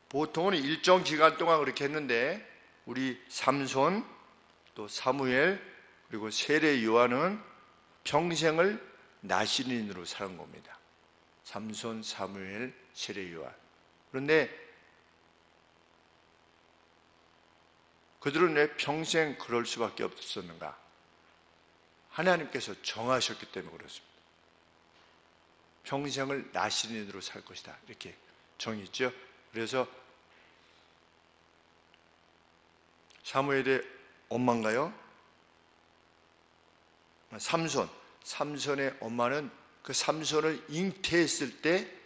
보통은 일정 기간 동안 그렇게 했는데 우리 삼손 또 사무엘 그리고 세례 요한은 평생을 나시린으로 사는 겁니다. 삼손, 사무엘, 세례 요한. 그런데 그들은 왜 평생 그럴 수밖에 없었는가? 하나님께서 정하셨기 때문에 그렇습니다. 평생을 나시린으로 살 것이다 이렇게 정했죠. 그래서 사무엘의 엄마인가요? 삼손의 엄마는 그 삼손을 잉태했을 때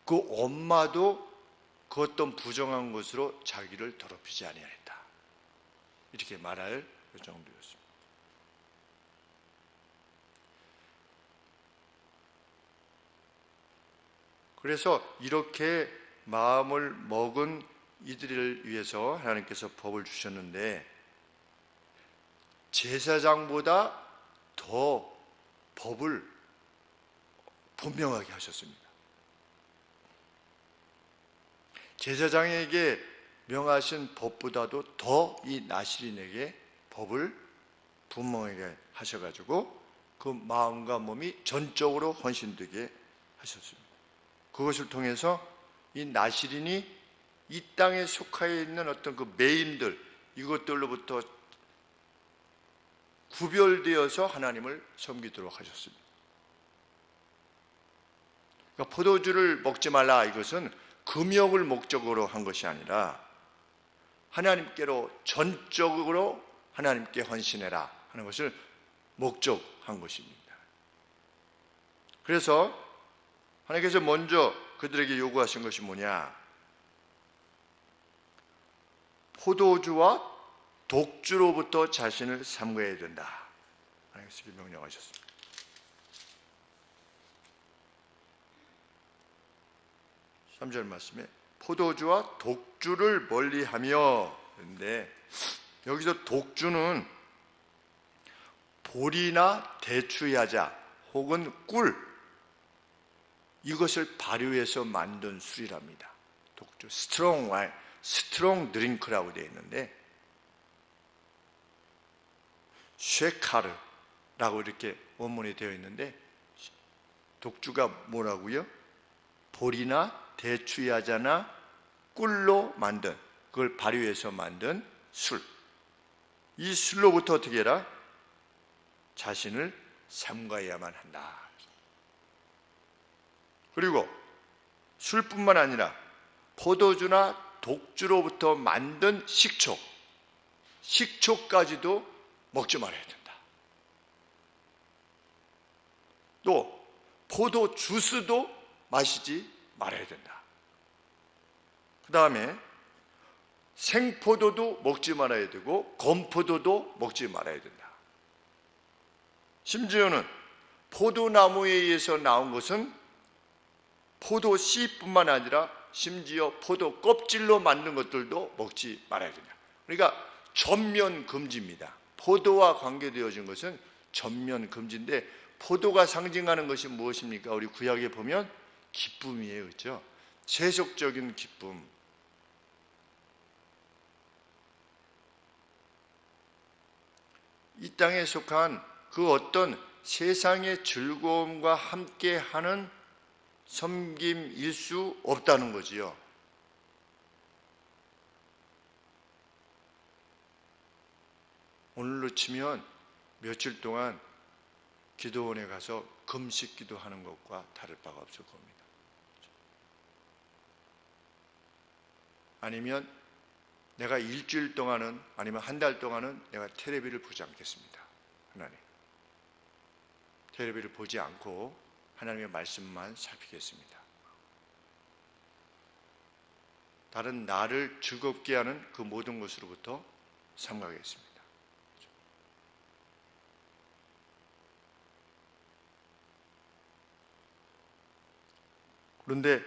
그 엄마도 그 어떤 부정한 것으로 자기를 더럽히지 아니하였다 이렇게 말할 정도였습니다. 그래서 이렇게 마음을 먹은 이들을 위해서 하나님께서 법을 주셨는데 제사장보다 더 법을 분명하게 하셨습니다. 제사장에게 명하신 법보다도 더 이 나시린에게 법을 분명하게 하셔가지고 그 마음과 몸이 전적으로 헌신되게 하셨습니다. 그것을 통해서 이 나시린이 이 땅에 속하여 있는 어떤 그 매임들 이것들로부터 구별되어서 하나님을 섬기도록 하셨습니다. 그러니까 포도주를 먹지 말라 이것은 금욕을 목적으로 한 것이 아니라 하나님께로 전적으로 하나님께 헌신해라 하는 것을 목적한 것입니다. 그래서 하나님께서 먼저 그들에게 요구하신 것이 뭐냐? 포도주와 독주로부터 자신을 삼가야 된다. 하나님께서 명령하셨습니다. 삼 절 말씀에 포도주와 독주를 멀리하며 그런데 여기서 독주는 보리나 대추야자 혹은 꿀 이것을 발효해서 만든 술이랍니다. 독주, 스트롱 와인, 스트롱 드링크라고 되어 있는데 쉐카르라고 이렇게 원문에 되어 있는데 독주가 뭐라고요? 보리나 대추야자나 꿀로 만든 그걸 발효해서 만든 술. 이 술로부터 어떻게 해라? 자신을 삼가야만 한다. 그리고 술뿐만 아니라 포도주나 독주로부터 만든 식초까지도 먹지 말아야 된다. 또 포도 주스도 마시지 말아야 된다. 그 다음에 생포도도 먹지 말아야 되고 건포도도 먹지 말아야 된다. 심지어는 포도나무에 의해서 나온 것은 포도 씨뿐만 아니라 심지어 포도 껍질로 만든 것들도 먹지 말아야 된다. 그러니까 전면 금지입니다. 포도와 관계되어진 것은 전면 금지인데 포도가 상징하는 것이 무엇입니까? 우리 구약에 보면 기쁨이에요. 그렇죠? 세속적인 기쁨. 이 땅에 속한 그 어떤 세상의 즐거움과 함께하는 섬김일 수 없다는 거지요. 오늘로 치면 며칠 동안 기도원에 가서 금식 기도하는 것과 다를 바가 없을 겁니다. 아니면 내가 일주일 동안은 아니면 한 달 동안은 내가 텔레비를 보지 않겠습니다. 하나님 텔레비를 보지 않고 하나님의 말씀만 살피겠습니다. 다른 나를 즐겁게 하는 그 모든 것으로부터 삼가겠습니다. 그런데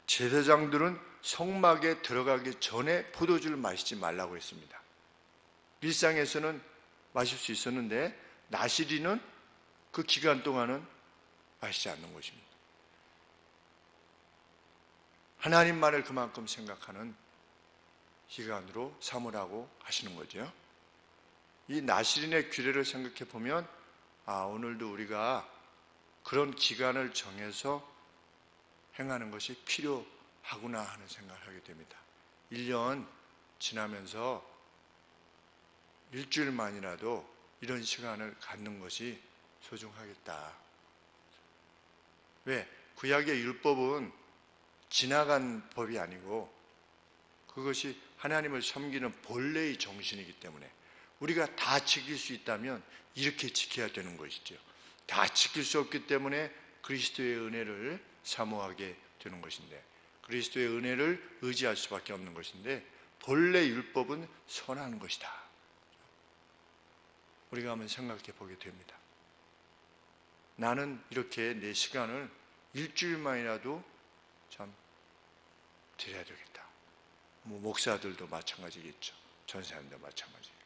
제사장들은 성막에 들어가기 전에 포도주를 마시지 말라고 했습니다. 일상에서는 마실 수 있었는데 나시린은 그 기간 동안은 마시지 않는 것입니다. 하나님만을 그만큼 생각하는 시간으로 삼으라고 하시는 거죠. 이 나실인의 규례를 생각해 보면 오늘도 우리가 그런 기간을 정해서 행하는 것이 필요하구나 하는 생각을 하게 됩니다. 1년 지나면서 일주일만이라도 이런 시간을 갖는 것이 소중하겠다. 왜? 구약의 율법은 지나간 법이 아니고 그것이 하나님을 섬기는 본래의 정신이기 때문에 우리가 다 지킬 수 있다면 이렇게 지켜야 되는 것이죠. 다 지킬 수 없기 때문에 그리스도의 은혜를 사모하게 되는 것인데, 그리스도의 은혜를 의지할 수밖에 없는 것인데, 본래 율법은 선한 것이다. 우리가 한번 생각해 보게 됩니다. 나는 이렇게 내 시간을 일주일만이라도 참 드려야 되겠다. 목사들도 마찬가지겠죠. 전사님도 마찬가지겠고.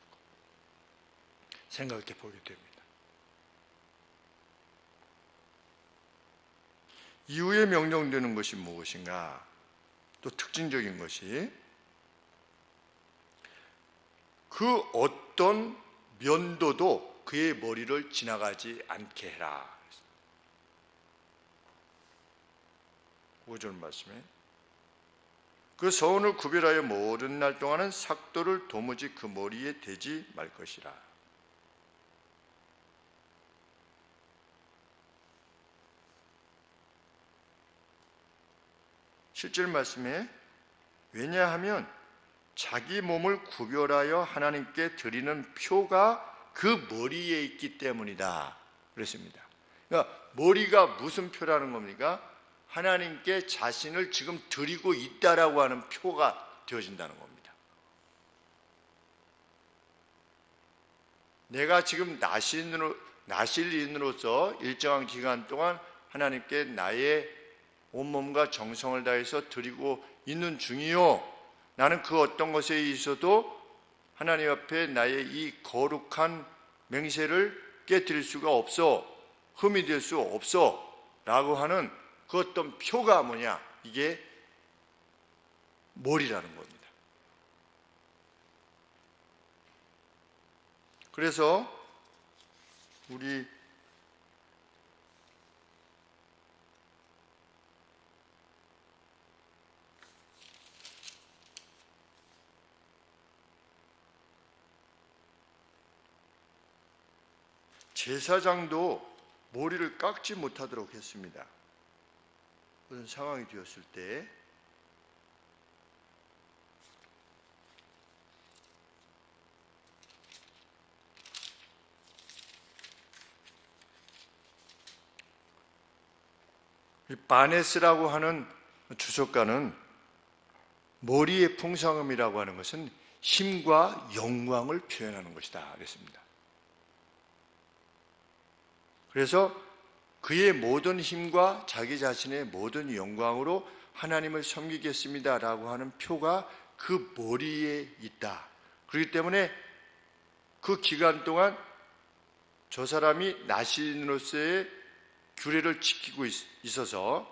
생각해 보게 됩니다. 이후에 명령되는 것이 무엇인가? 또 특징적인 것이 그 어떤 면도도 그의 머리를 지나가지 않게 해라. 5절 말씀에 그 서원을 구별하여 모든 날 동안은 삭도를 도무지 그 머리에 대지 말 것이라. 실제 말씀에 왜냐하면 자기 몸을 구별하여 하나님께 드리는 표가 그 머리에 있기 때문이다 그랬습니다. 그러니까 머리가 무슨 표라는 겁니까? 하나님께 자신을 지금 드리고 있다라고 하는 표가 되어진다는 겁니다. 내가 지금 나실인으로서 일정한 기간 동안 하나님께 나의 온몸과 정성을 다해서 드리고 있는 중이요, 나는 그 어떤 것에 있어도 하나님 앞에 나의 이 거룩한 맹세를 깨뜨릴 수가 없어, 흠이 될 수 없어 라고 하는 그 어떤 표가 뭐냐? 이게 머리라는 겁니다. 그래서 우리 제사장도 머리를 깎지 못하도록 했습니다. 그런 상황이 되었을 때 이 바네스라고 하는 주석가는 머리의 풍성함이라고 하는 것은 힘과 영광을 표현하는 것이다 그랬습니다. 그래서 그의 모든 힘과 자기 자신의 모든 영광으로 하나님을 섬기겠습니다라고 하는 표가 그 머리에 있다. 그렇기 때문에 그 기간 동안 저 사람이 나시인으로서의 규례를 지키고 있어서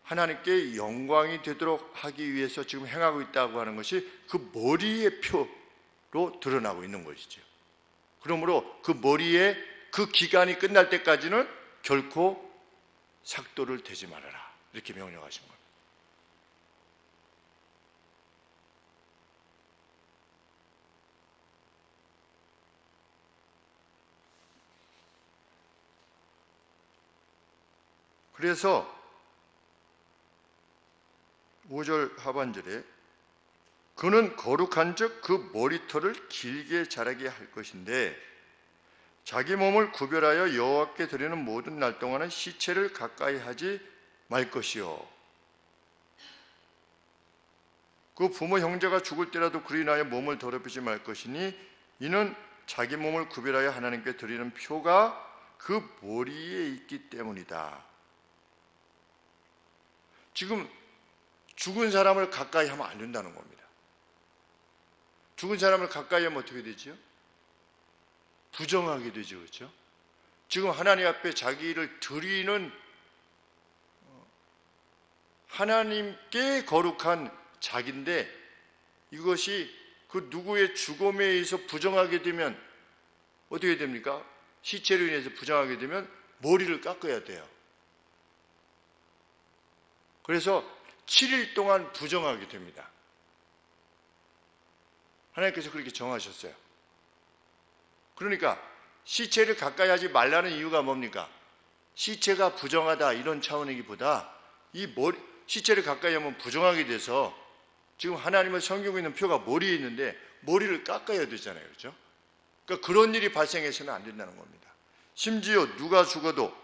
하나님께 영광이 되도록 하기 위해서 지금 행하고 있다고 하는 것이 그 머리의 표로 드러나고 있는 것이죠. 그러므로 그 머리에 그 기간이 끝날 때까지는 결코 삭도를 대지 말아라, 이렇게 명령하신 겁니다. 그래서 5절 하반절에 그는 거룩한 즉 그 머리털을 길게 자라게 할 것인데 자기 몸을 구별하여 여호와께 드리는 모든 날 동안은 시체를 가까이 하지 말 것이요, 그 부모 형제가 죽을 때라도 그로 인하여 몸을 더럽히지 말 것이니 이는 자기 몸을 구별하여 하나님께 드리는 표가 그 머리에 있기 때문이다. 지금 죽은 사람을 가까이 하면 안 된다는 겁니다. 죽은 사람을 가까이 하면 어떻게 되죠? 부정하게 되죠. 그렇죠? 지금 하나님 앞에 자기를 드리는 하나님께 거룩한 자기인데 이것이 그 누구의 죽음에 의해서 부정하게 되면 어떻게 됩니까? 시체로 인해서 부정하게 되면 머리를 깎아야 돼요. 그래서 7일 동안 부정하게 됩니다. 하나님께서 그렇게 정하셨어요. 그러니까 시체를 가까이 하지 말라는 이유가 뭡니까? 시체가 부정하다 이런 차원이기보다 시체를 가까이 하면 부정하게 돼서 지금 하나님의 섬기고 있는 표가 머리에 있는데 머리를 깎아야 되잖아요. 그렇죠? 그러니까 그런 일이 발생해서는 안 된다는 겁니다. 심지어 누가 죽어도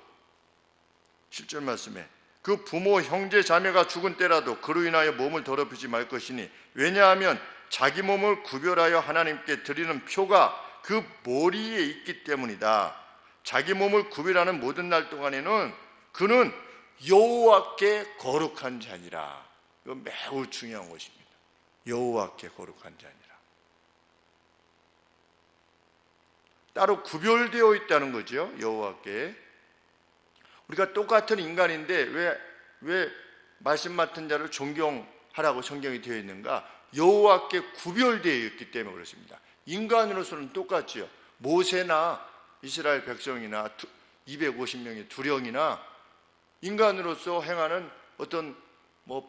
7절 말씀에 그 부모 형제 자매가 죽은 때라도 그로 인하여 몸을 더럽히지 말 것이니 왜냐하면 자기 몸을 구별하여 하나님께 드리는 표가 그 머리에 있기 때문이다. 자기 몸을 구별하는 모든 날 동안에는 그는 여호와께 거룩한 자니라. 이거 매우 중요한 것입니다. 여호와께 거룩한 자니라. 따로 구별되어 있다는 거죠. 여호와께. 우리가 똑같은 인간인데 왜 말씀 맡은 자를 존경하라고 성경이 되어 있는가? 여호와께 구별되어 있기 때문에 그렇습니다. 인간으로서는 똑같지요. 모세나 이스라엘 백성이나 250명의 두령이나 인간으로서 행하는 어떤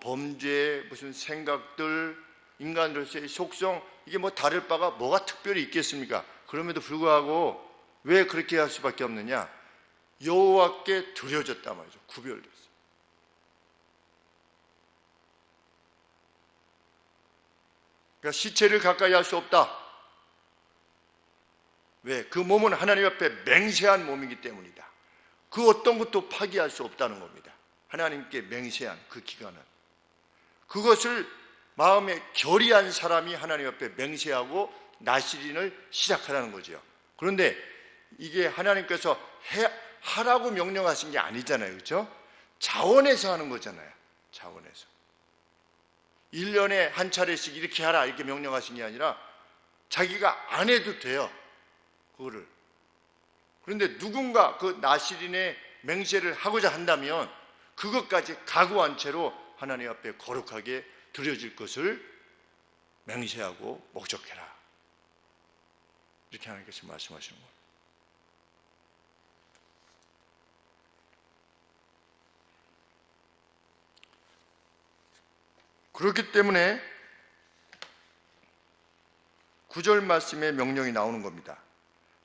범죄, 무슨 생각들, 인간으로서의 속성 이게 다를 바가 뭐가 특별히 있겠습니까? 그럼에도 불구하고 왜 그렇게 할 수밖에 없느냐? 여호와께 드려졌단 말이죠. 구별됐어요. 그러니까 시체를 가까이 할 수 없다. 왜? 그 몸은 하나님 앞에 맹세한 몸이기 때문이다. 그 어떤 것도 파기할 수 없다는 겁니다. 하나님께 맹세한 그 기간은. 그것을 마음에 결의한 사람이 하나님 앞에 맹세하고 나시린을 시작하라는 거죠. 그런데 이게 하나님께서 하라고 명령하신 게 아니잖아요. 그렇죠? 자원에서 하는 거잖아요. 자원에서. 1년에 한 차례씩 이렇게 하라 이렇게 명령하신 게 아니라 자기가 안 해도 돼요. 그거를. 그런데 누군가 그 나시린의 맹세를 하고자 한다면 그것까지 각오한 채로 하나님 앞에 거룩하게 드려질 것을 맹세하고 목적해라. 이렇게 하나님께서 말씀하시는 거예요. 그렇기 때문에 9절 말씀에 명령이 나오는 겁니다.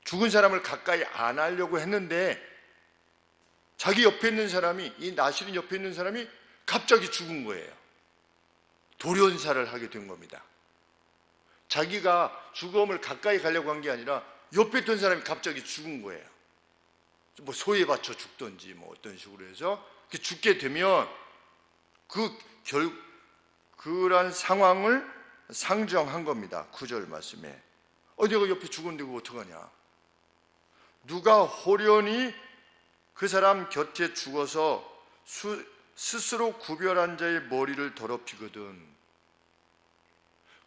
죽은 사람을 가까이 안 하려고 했는데 자기 옆에 있는 사람이, 이 나시린 옆에 있는 사람이 갑자기 죽은 거예요. 돌연사를 하게 된 겁니다. 자기가 죽음을 가까이 가려고 한 게 아니라 옆에 있던 사람이 갑자기 죽은 거예요. 소에 받쳐 죽든지 어떤 식으로 해서 죽게 되면 그런 상황을 상정한 겁니다. 9절 말씀에. 내가 옆에 죽었는데 그거 어떡하냐? 누가 호련히 그 사람 곁에 죽어서 스스로 구별한 자의 머리를 더럽히거든.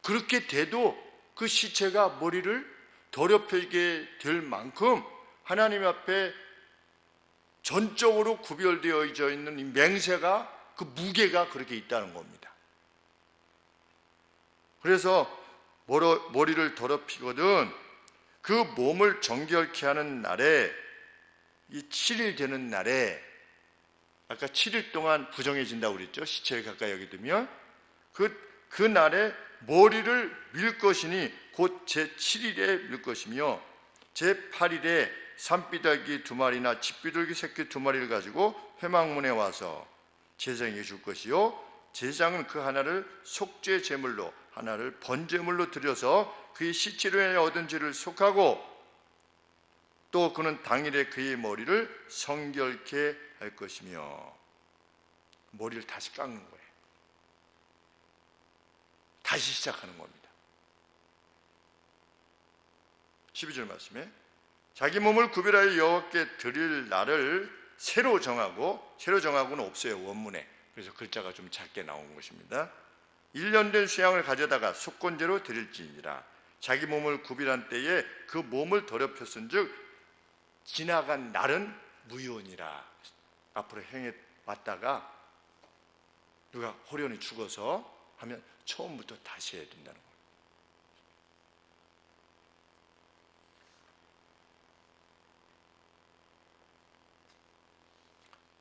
그렇게 돼도 그 시체가 머리를 더럽히게 될 만큼 하나님 앞에 전적으로 구별되어 있는 이 맹세가, 그 무게가 그렇게 있다는 겁니다. 그래서 머리를 더럽히거든 그 몸을 정결케 하는 날에, 이 7일 되는 날에, 아까 7일 동안 부정해진다고 그랬죠. 시체에 가까이 하게 되면 그 날에 머리를 밀 것이니 곧 제7일에 밀 것이며 제8일에 산비둘기 2마리나 집비둘기 새끼 2마리를 가지고 회막문에 와서 제사장에게 줄 것이요 제사장은 그 하나를 속죄 제물로 하나를 번제물로 드려서 그의 시체로 인해 얻은 죄를 속하고 또 그는 당일에 그의 머리를 성결케 할 것이며, 머리를 다시 깎는 거예요. 다시 시작하는 겁니다. 12절 말씀에 자기 몸을 구별하여 여호와께 드릴 날을 새로 정하고는 없어요, 원문에. 그래서 글자가 좀 작게 나온 것입니다. 1년 된 수양을 가져다가 속건제로 드릴지니라. 자기 몸을 구별한 때에 그 몸을 더럽혔은즉 지나간 날은 무효니라. 앞으로 행해 왔다가 누가 호련히 죽어서 하면 처음부터 다시 해야 된다는 거예요.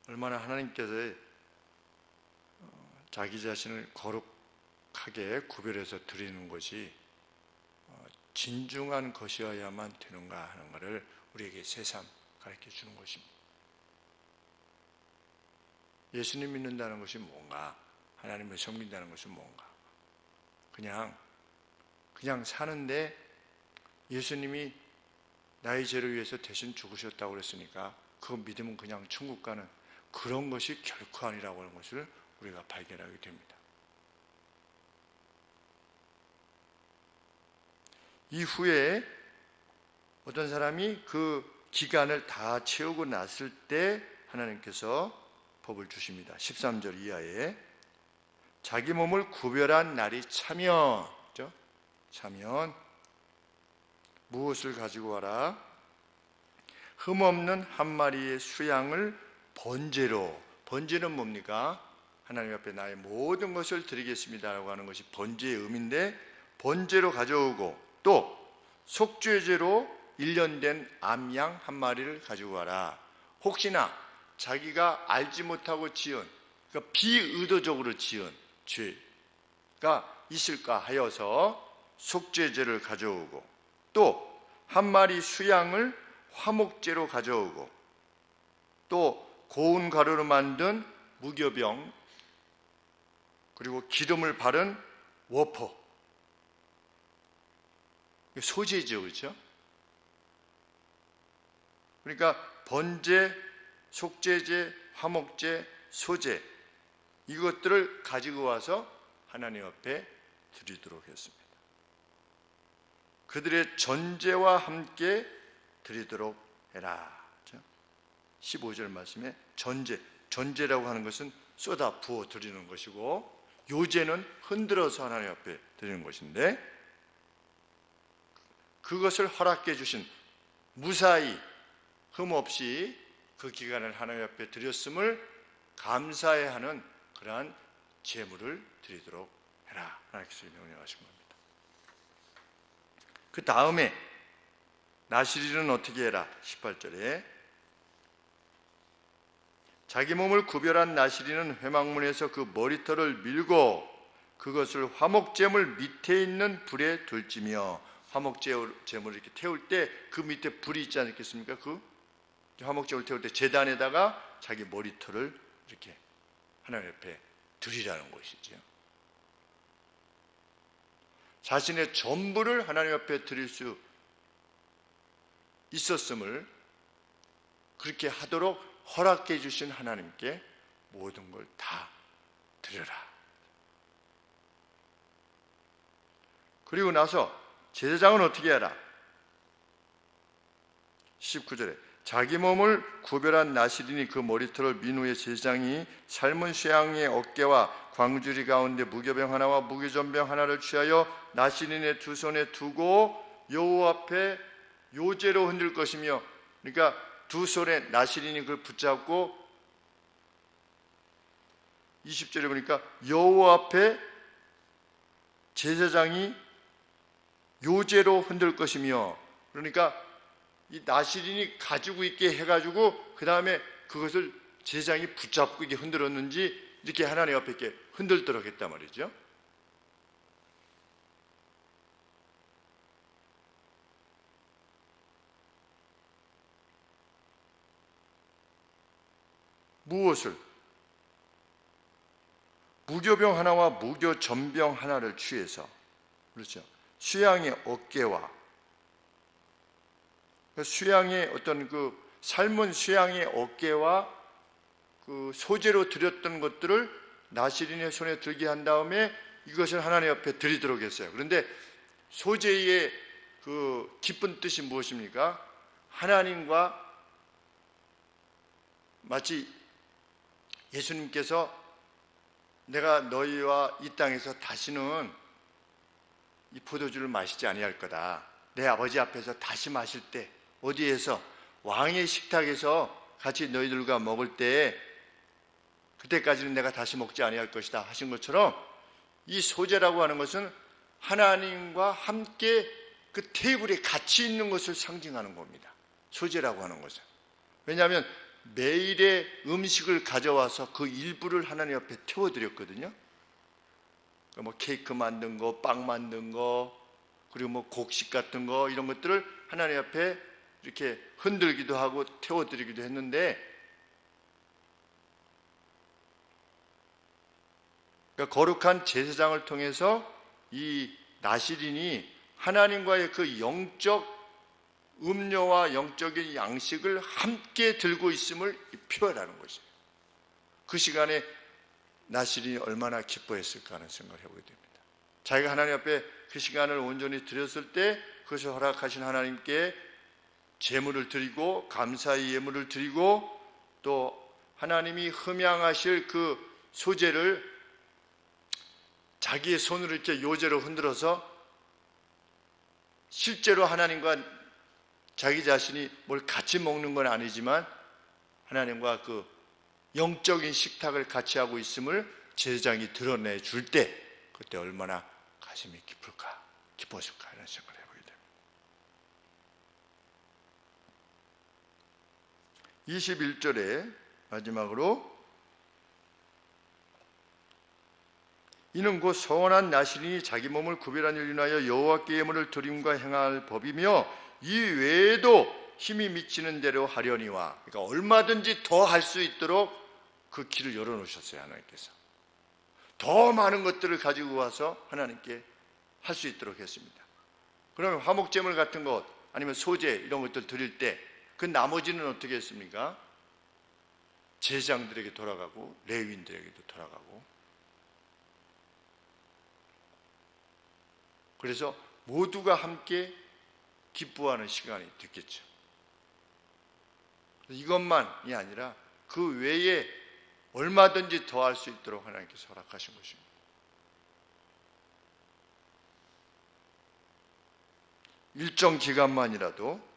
얼마나 하나님께서 자기 자신을 거룩하게 구별해서 드리는 것이 진중한 것이어야만 되는가 하는 것을 우리에게 새삼 가르쳐 주는 것입니다. 예수님 믿는다는 것이 뭔가, 하나님을 섬긴다는 것이 뭔가, 그냥 사는데 예수님이 나의 죄를 위해서 대신 죽으셨다고 그랬으니까 그거 믿으면 그냥 천국 가는 그런 것이 결코 아니라고 하는 것을 우리가 발견하게 됩니다. 이후에 어떤 사람이 그 기간을 다 채우고 났을 때 하나님께서 법을 주십니다. 13절 이하에 자기 몸을 구별한 날이 차면, 그렇죠? 차면 무엇을 가지고 와라? 흠없는 한 마리의 수양을 번제로, 번제는 뭡니까? 하나님 앞에 나의 모든 것을 드리겠습니다라고 하는 것이 번제의 의미인데, 번제로 가져오고 또 속죄제로 1년 된 암양 한 마리를 가지고 와라. 혹시나 자기가 알지 못하고 지은, 그러니까 비의도적으로 지은 죄가 있을까 하여서 속죄제를 가져오고 또 한 마리 수양을 화목제로 가져오고 또 고운 가루로 만든 무교병 그리고 기름을 바른 워퍼, 소제죠, 그렇죠? 그러니까 번제, 속죄제, 화목제, 소제 이것들을 가지고 와서 하나님 앞에 드리도록 했습니다. 그들의 전제와 함께 드리도록 해라. 15절 말씀에 전제라고 하는 것은 쏟아 부어 드리는 것이고 요제는 흔들어서 하나님 앞에 드리는 것인데, 그것을 허락해 주신 무사히 흠없이 그 기간을 하나님 앞에 드렸음을 감사해야 하는 그러한 제물을 드리도록 해라. 하나님께서 명령하신 겁니다. 그 다음에 나시리는 어떻게 해라? 18절에 자기 몸을 구별한 나시리는 회막문에서 그 머리털을 밀고 그것을 화목제물 밑에 있는 불에 둘지며, 화목제물을 이렇게 태울 때 그 밑에 불이 있지 않겠습니까? 그 화목제물 태울 때 제단에다가 자기 머리털을 이렇게 하나님 옆에 드리라는 것이죠. 자신의 전부를 하나님 앞에 드릴 수 있었음을 그렇게 하도록 허락해 주신 하나님께 모든 걸 다 드려라. 그리고 나서 제사장은 어떻게 하라? 19절에 자기 몸을 구별한 나시린이 그 머리털을 민 후에 제사장이 삶은 쇠양의 어깨와 광주리 가운데 무교병 하나와 무교전병 하나를 취하여 나시린의 두 손에 두고 여호와 앞에 요제로 흔들 것이며, 그러니까 두 손에 나시린이 그걸 붙잡고 20절에 보니까 여호와 앞에 제사장이 요제로 흔들 것이며, 그러니까 이 나시린이 가지고 있게 해가지고 그 다음에 그것을 제사장이 붙잡고 이게 흔들었는지 이렇게 하나님 앞에 이렇게 흔들도록 했단 말이죠. 무엇을? 무교병 하나와 무교전병 하나를 취해서, 그렇죠, 수양의 어깨와 수양의 어떤 그 삶은 수양의 어깨와 그 소재로 드렸던 것들을 나시린의 손에 들게 한 다음에 이것을 하나님 앞에 드리도록 했어요. 그런데 소재의 그 깊은 뜻이 무엇입니까? 하나님과 마치 예수님께서 내가 너희와 이 땅에서 다시는 이 포도주를 마시지 아니할 거다. 내 아버지 앞에서 다시 마실 때 어디에서 왕의 식탁에서 같이 너희들과 먹을 때 그때까지는 내가 다시 먹지 아니할 것이다 하신 것처럼, 이 소재라고 하는 것은 하나님과 함께 그 테이블에 같이 있는 것을 상징하는 겁니다. 소재라고 하는 것은. 왜냐하면 매일의 음식을 가져와서 그 일부를 하나님 앞에 태워드렸거든요. 뭐 케이크 만든 거, 빵 만든 거, 그리고 뭐 곡식 같은 거, 이런 것들을 하나님 앞에 이렇게 흔들기도 하고 태워드리기도 했는데, 그러니까 거룩한 제사장을 통해서 이 나시린이 하나님과의 그 영적 음료와 영적인 양식을 함께 들고 있음을 표현하는 것이에요. 그 시간에 나시린이 얼마나 기뻐했을까 하는 생각을 해보게 됩니다. 자기가 하나님 앞에 그 시간을 온전히 드렸을 때 그것을 허락하신 하나님께 제물을 드리고 감사의 예물을 드리고, 또 하나님이 흠양하실 그 소재를 자기의 손으로 이렇게 요제로 흔들어서 실제로 하나님과 자기 자신이 뭘 같이 먹는 건 아니지만 하나님과 그 영적인 식탁을 같이 하고 있음을 제사장이 드러내 줄 때, 그때 얼마나 가슴이 기뻤을까 하는 생각을 해보게 됩니다. 21절에 마지막으로, 이는 곧 선한 나시린이 자기 몸을 구별한 일을 인하여 여호와께 예물을 드림과 행할 법이며 이 외에도 힘이 미치는 대로 하려니와, 그러니까 얼마든지 더 할 수 있도록 그 길을 열어놓으셨어요. 하나님께서 더 많은 것들을 가지고 와서 하나님께 할 수 있도록 했습니다. 그러면 화목제물 같은 것, 아니면 소재 이런 것들 드릴 때 그 나머지는 어떻게 했습니까? 제사장들에게 돌아가고 레위인들에게도 돌아가고, 그래서 모두가 함께 기뻐하는 시간이 됐겠죠. 이것만이 아니라 그 외에 얼마든지 더 할 수 있도록 하나님께서 허락하신 것입니다. 일정 기간만이라도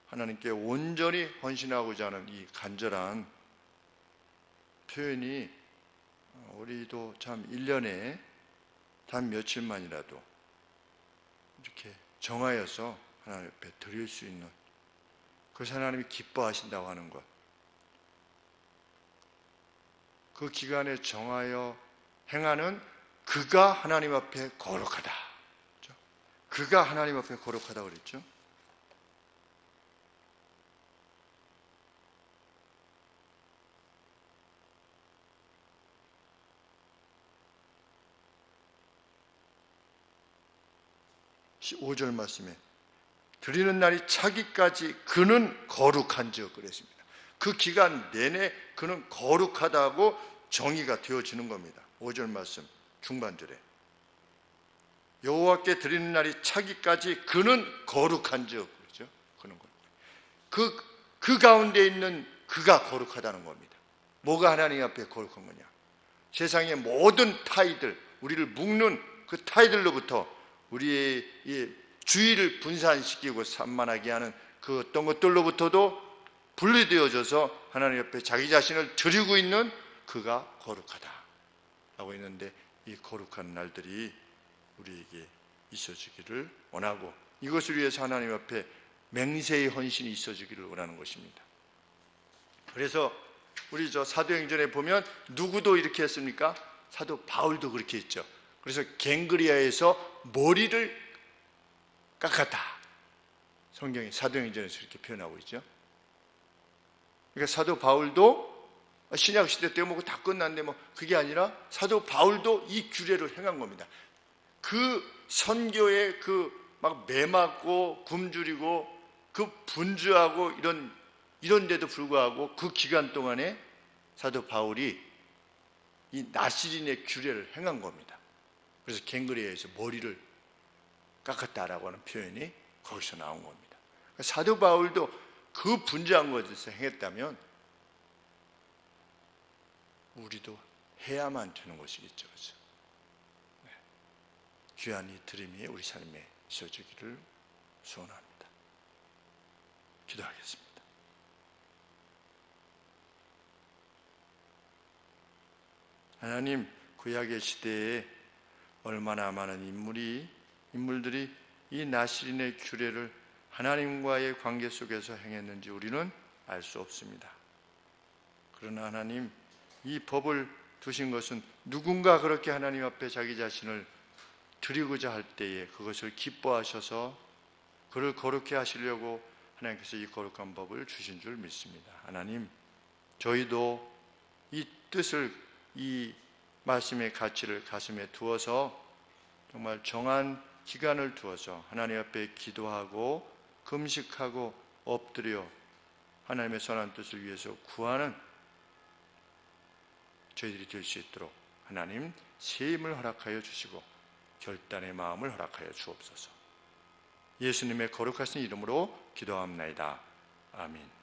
하나님께 온전히 헌신하고자 하는 이 간절한 표현이, 우리도 참 1년에 단 며칠만이라도 이렇게 정하여서 하나님 앞에 드릴 수 있는, 그것을 하나님이 기뻐하신다고 하는 것, 그 기간에 정하여 행하는 그가 하나님 앞에 거룩하다. 그가 하나님 앞에 거룩하다고 그랬죠. (15) 절 말씀에 드리는 날이 차기까지 그는 거룩한즉 그랬습니다. 그 기간 내내 그는 거룩하다고 정의가 되어지는 겁니다. 5절 말씀 중반절에 여호와께 드리는 날이 차기까지 그는 거룩한즉, 그렇죠? 그는 그 가운데 있는 그가 거룩하다는 겁니다. 뭐가 하나님 앞에 거룩한 거냐? 세상의 모든 타이들, 우리를 묶는 그 타이들로부터 우리의 이 주의를 분산시키고 산만하게 하는 그 어떤 것들로부터도 분리되어져서 하나님 옆에 자기 자신을 드리고 있는 그가 거룩하다 라고 했는데, 이 거룩한 날들이 우리에게 있어지기를 원하고, 이것을 위해서 하나님 앞에 맹세의 헌신이 있어지기를 원하는 것입니다. 그래서 우리 사도행전에 보면 누구도 이렇게 했습니까? 사도 바울도 그렇게 했죠. 그래서 갱그리아에서 머리를 깎았다. 성경이 사도행전에서 이렇게 표현하고 있죠. 그러니까 사도 바울도 신약 시대 때 뭐 다 끝났는데 뭐 그게 아니라 사도 바울도 이 규례를 행한 겁니다. 그 선교에 그 막 매맞고 굶주리고 그 분주하고 이런데도 불구하고 그 기간 동안에 사도 바울이 이 나시린의 규례를 행한 겁니다. 그래서 갱그리아에서 머리를 깎았다라고 하는 표현이 거기서 나온 겁니다. 사도 바울도 그 분주한 것에서 행했다면 우리도 해야만 되는 것이겠죠. 그렇죠? 네. 귀한 이 드림이 우리 삶에 있어지기를 소원합니다. 기도하겠습니다. 하나님, 구약의 시대에 얼마나 많은 인물들이 이 나실인의 규례를 하나님과의 관계 속에서 행했는지 우리는 알 수 없습니다. 그러나 하나님, 이 법을 두신 것은 누군가 그렇게 하나님 앞에 자기 자신을 드리고자 할 때에 그것을 기뻐하셔서 그를 거룩해 하시려고 하나님께서 이 거룩한 법을 주신 줄 믿습니다. 하나님, 저희도 이 뜻을, 이 말씀의 가치를 가슴에 두어서 정말 정한 기간을 두어서 하나님 앞에 기도하고 금식하고 엎드려 하나님의 선한 뜻을 위해서 구하는 저희들이 될 수 있도록 하나님 새 힘을 허락하여 주시고 결단의 마음을 허락하여 주옵소서. 예수님의 거룩하신 이름으로 기도합나이다. 아멘.